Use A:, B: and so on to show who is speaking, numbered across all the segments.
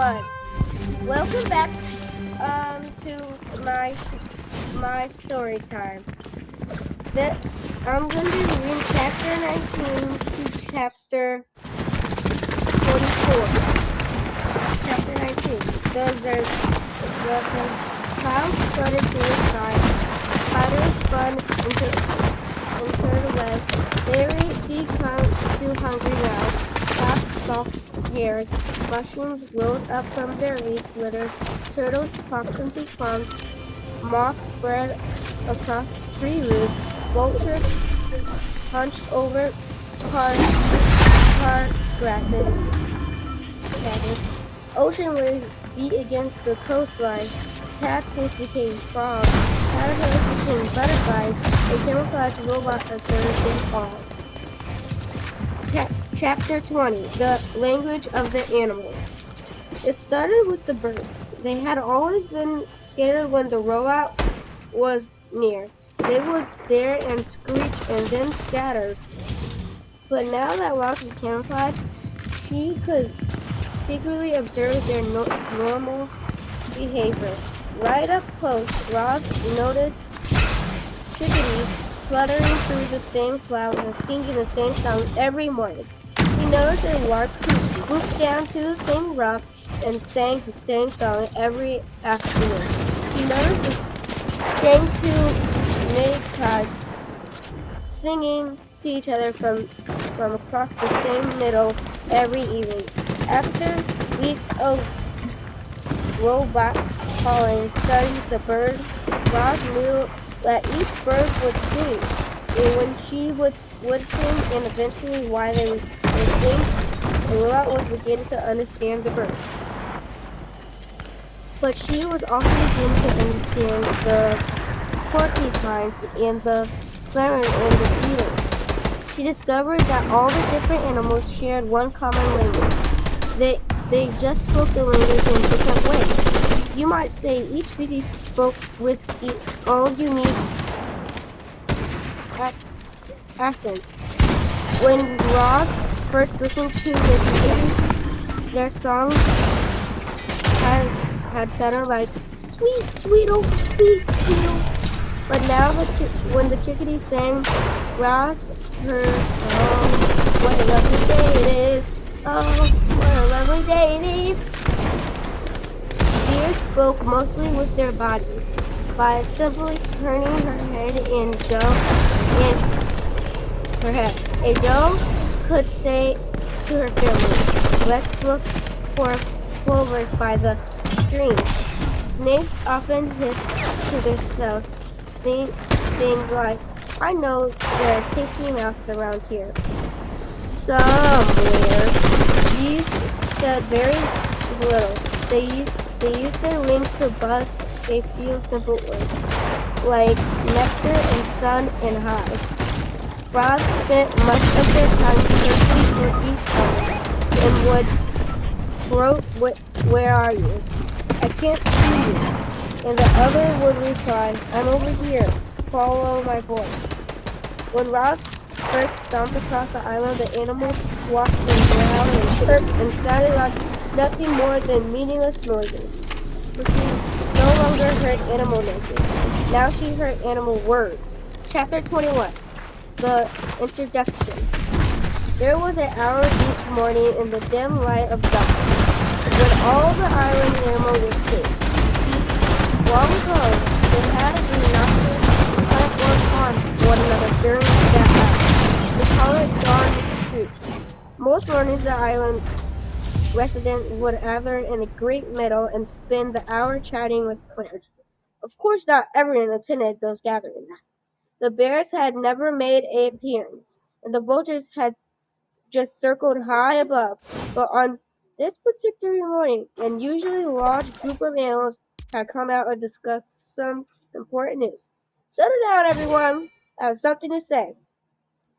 A: everyone. Welcome back to my story time. That I'm going to be reading chapter 19 to chapter 44. Chapter 19. The clouds started to the sky. Spiders spun into the west. They become too hungry now. Fox stalked hares. Mushrooms rose up from their leaf litters. Turtles popped into clumps. Moss spread across tree roots. Vultures hunched over tar grasses. Ocean waves beat against the coastline. Tadpoles became frogs. Caterpillars became butterflies. A camouflage robot asserted them all. Chapter 20. The Language of the Animals. It started with the birds. They had always been scared when the robot was near. They would stare and screech and then scatter. But now that Ross was camouflaged, she could secretly observe their normal behavior. Right up close, Ross noticed chickadees fluttering through the same cloud and singing the same song every morning. She noticed a lark who swooped down to the same rock and sang the same song every afternoon. She noticed the same two magpies singing to each other from across the same meadow every evening. After weeks of robot calling studied the birds, Rob knew that each bird would sing, and when she would sing, and eventually why they would sing, the robot would begin to understand the birds. But she was also beginning to understand the porcupines and the clamours and the beetles. She discovered that all the different animals shared one common language. They just spoke the language in different ways. You might say each species spoke with own unique accent. When Rob first listened to the chickens, their songs had sounded like tweet, tweedle, tweet, tweedle. But now when the chickadees sang, Ross heard, oh, what a lovely day it is. Oh, what a lovely day it is. Deer spoke mostly with their bodies, by simply turning her head and her head. A doe could say to her family, let's look for plovers by the stream. Snakes often hiss to themselves things like, I know there's a tasty mouse around here. Somewhere. These said very little. They use their wings to buzz a few simple words, like nectar and sun and hive. Frogs spent much of their time searching for each other and would croak, where are you? I can't see you. And the other would reply, I'm over here. Follow my voice. When Ross first stomped across the island, the animals squawked and growled and chirped and sounded like nothing more than meaningless noises. But she no longer heard animal noises. Now she heard animal words. Chapter 21. The Introduction. There was an hour each morning in the dim light of dawn, when all the island animals were asleep. Long ago, they had a on one another during that hour. They call it dawn truce. Most mornings the island residents would gather in a great meadow and spend the hour chatting with friends. Of course not everyone attended those gatherings. The bears had never made an appearance, and the vultures had just circled high above. But on this particular morning, an unusually large group of animals had come out and discussed some important news. Settle down, everyone. I have something to say.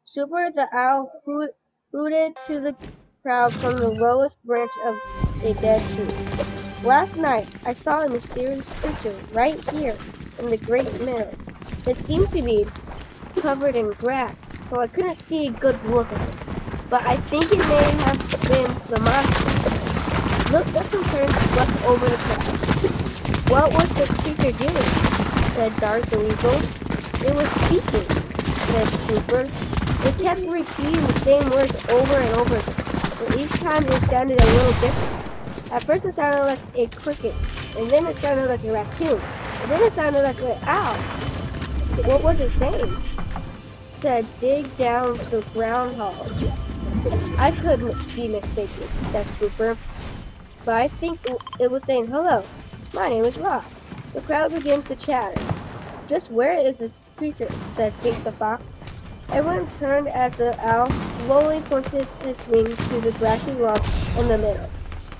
A: Super the owl hooted to the crowd from the lowest branch of a dead tree. Last night, I saw a mysterious creature right here in the great meadow. It seemed to be covered in grass, so I couldn't see a good look at it. But I think it may have been the monster. looked up and turned to look over the crowd. What was the creature doing? Said Dark the Weasel. It was speaking, said Swooper. It kept repeating the same words over and over again, but each time it sounded a little different. At first it sounded like a cricket, and then it sounded like a raccoon, and then it sounded like an owl. What was it saying? Said Dig Down the Groundhog. I couldn't be mistaken, said Swooper, but I think it was saying, hello, my name is Ross. The crowd began to chatter. Just where is this creature? Said Pink the Fox. Everyone turned as the owl slowly pointed his wings to the grassy lawn in the middle.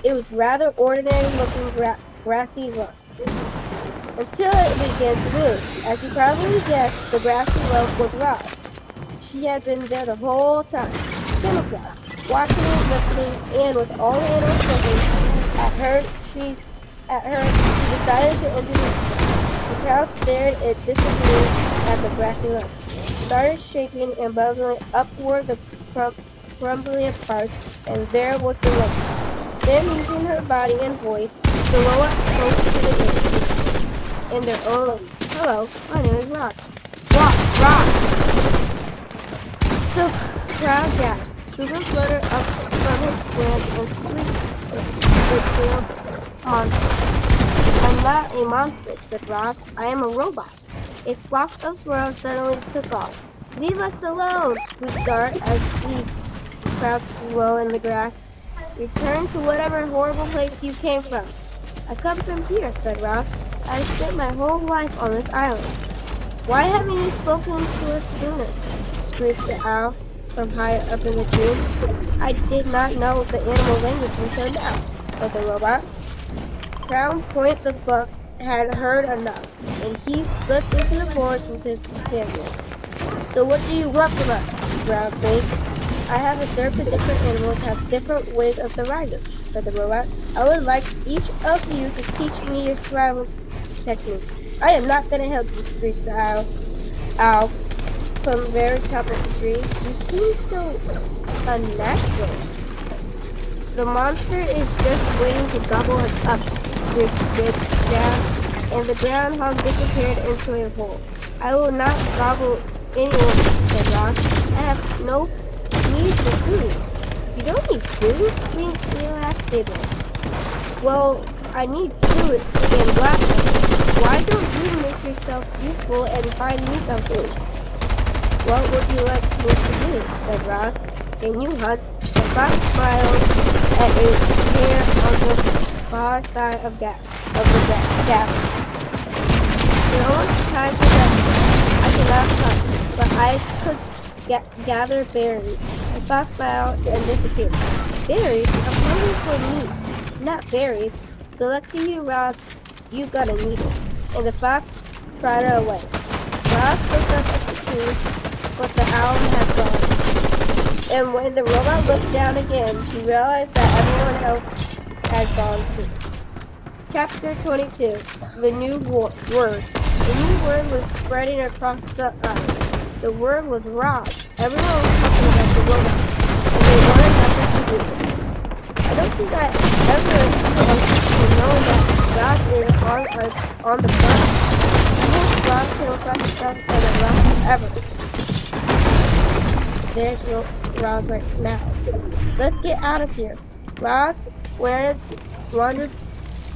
A: It was rather ordinary-looking grassy lawn, until it began to move. As you probably guessed, the grassy lawn was Ross. She had been there the whole time, camouflaged, watching and listening, and with all the animals looking at her, she decided to introduce herself. The crowd stared at disappeared at the grassy lawn, started shaking and bubbling upward the crumbling parts, and there was the lake. Then, using her body and voice, the Loa spoke to the air in their own language. Hello, my name is Rock. Rock! The crowd gasped. Swooper fluttered up from his branch and squeaked the tail monster. I'm not a monster, said Ross. I am a robot. A flock of squirrels suddenly took off. Leave us alone, squeaked Dart as he crouched low in the grass. Return to whatever horrible place you came from. I come from here, said Ross. I spent my whole life on this island. Why haven't you spoken to us sooner? Screeched the owl from higher up in the tree. I did not know the animal language until now, said the robot. Crown Point the Buck had heard enough, and he slipped into the forest with his companion. So what do you want from us? Growled Pink. I have observed that different animals have different ways of surviving, said the robot. I would like each of you to teach me your survival techniques. I am not going to help you, screeched the owl from the very top of the tree. You seem so unnatural. The monster is just waiting to gobble us up, screeched Big Jack, and the groundhog disappeared into a hole. I will not gobble anyone, said Ross. I have no need for food. You don't need food? Relax, David. Well, I need food and blackness. Why don't you make yourself useful and find me some food? What would you like me to do? Said Ross. Can you hunt? The fox smiled at a pair on the far side of the gap. It's almost time for breakfast. I cannot hunt, but I could gather berries. The fox smiled and disappeared. Berries? I'm hungry for meat, not berries. Good luck to you, Ross. You got a needle. And the fox trotted away. Ross looked up at the tree, but the owl had gone. And when the robot looked down again, she realized that everyone else had gone too. Chapter 22. The New Word. The new word was spreading across the island. The word was Ross. Everyone was talking about the robot, and they wanted nothing to do with it. I don't think I ever to know that Ross is on the front. I hope Ross came across stuff and it lasts ever. There's no Ross right now. Let's get out of here. Ross wandered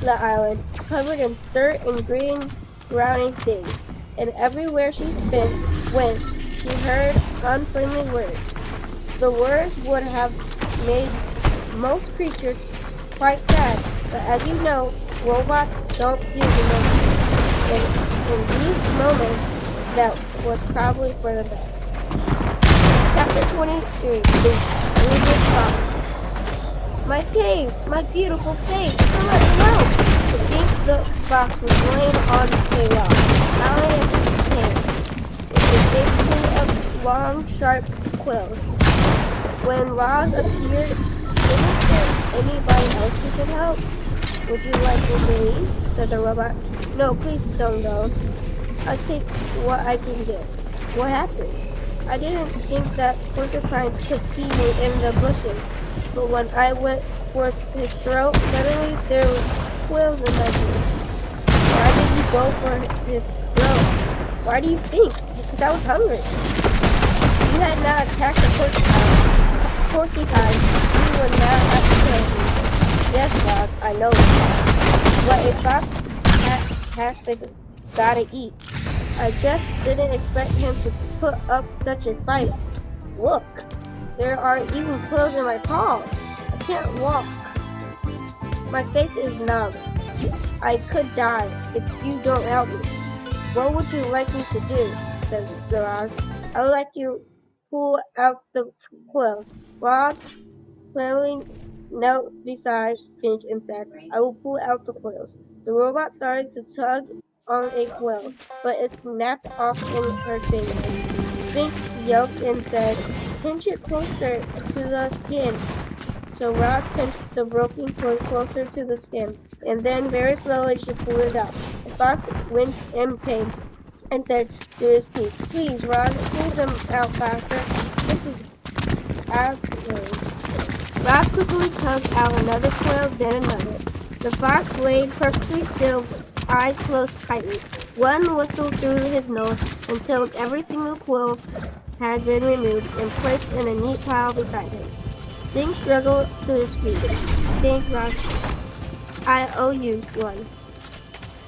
A: the island, covered in dirt and green browning things, and everywhere she went, she heard unfriendly words. The words would have made most creatures quite sad, but as you know, robots don't do emotions. And in these moments, that was probably for the best. Chapter 23. The Religious Fox. My face! My beautiful face! Come on, no! The fox was laying on a log, howling at his tail, with a big pair of long, sharp quills. When Roz appeared, isn't there anybody else who could help? Would you like me to leave? Said the robot. No, please don't go. I'll take what I can get. What happened? I didn't think that porcupines could see me in the bushes. But when I went for his throat, suddenly there were quills in my throat. Why did you go for his throat? Why do you think? Because I was hungry. You had not attacked the porcupine, you would not have killed me. Yes, boss, I know that. What a fox has to gotta eat. I just didn't expect him to put up such a fight. Look, there are even quills in my paws. I can't walk. My face is numb. I could die if you don't help me. What would you like me to do? Says Roz. I would like you pull out the quills. Roz clearly knelt beside Fink and said, I will pull out the quills. The robot started to tug on a quill, but it snapped off in her fingers. Fink yelped and said, pinch it closer to the skin. So Roz pinched the broken quill closer to the skin, and then very slowly she pulled it out. The fox winced in pain and said to his teeth, please, Roz, pull them out faster. This is aggravating. Roz quickly tugged out another quill, then another. The fox lay perfectly still, eyes closed tightly. One whistled through his nose until every single quill had been removed and placed in a neat pile beside him. Sting struggled to his feet. Thank Roz, I owe you one.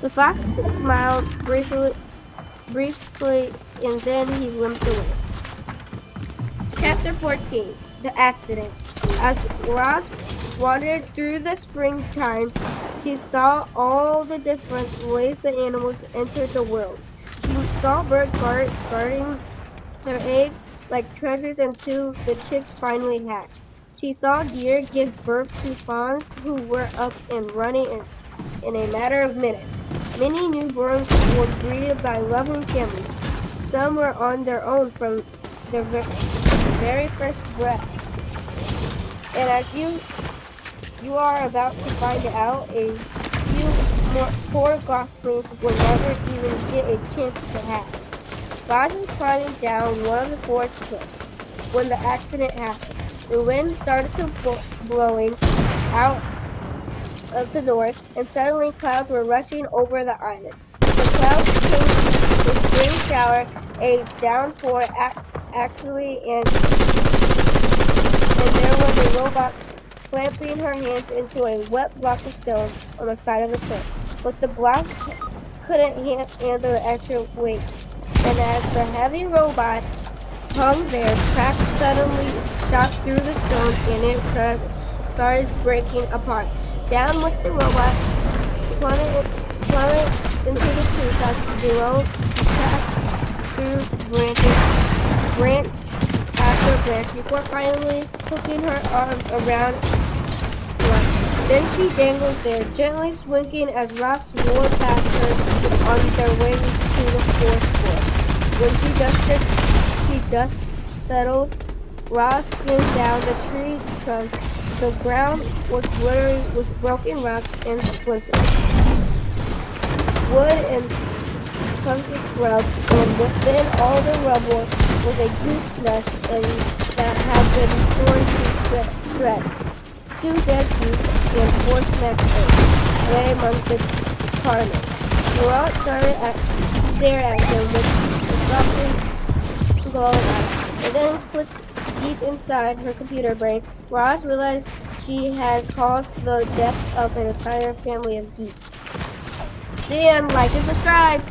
A: The fox smiled briefly, and then he limped away. Chapter 14. The Accident. As Roz wandered through the springtime, she saw all the different ways the animals entered the world. She saw birds guarding their eggs like treasures until the chicks finally hatched. She saw deer give birth to fawns who were up and running in a matter of minutes. Many newborns were greeted by loving families. Some were on their own from their very first breath. And as you are about to find out, a few more poor goslings will never even get a chance to hatch. Roz was climbing down one of the forest cliffs when the accident happened. The wind started to blowing out of the north, and suddenly clouds were rushing over the island. The clouds changed to a spring shower, a downpour actually, and there was a robot clamping her hands into a wet block of stone on the side of the cliff. But the block couldn't handle the extra weight, and as the heavy robot hung there, cracks suddenly shot through the stone and it started breaking apart. Down with the robot, plummeted into the treetops below, passed through branch after branch, before finally hooking her arm around one. Then she dangled there, gently swinging as rocks roared past her on their way to the fourth floor. When she dust settled, Roz slid down the tree trunk. The ground was littered with broken rocks and splinters, wood and clumsy scrubs, and within all the rubble was a goose nest that had been torn to shreds. 2 dead geese and 4 snapped eggs lay among the carnage. Roz stared at them with softly glowing eyes, and then clicked deep inside her computer brain. Roz realized she had caused the death of an entire family of geese. See and like and subscribe!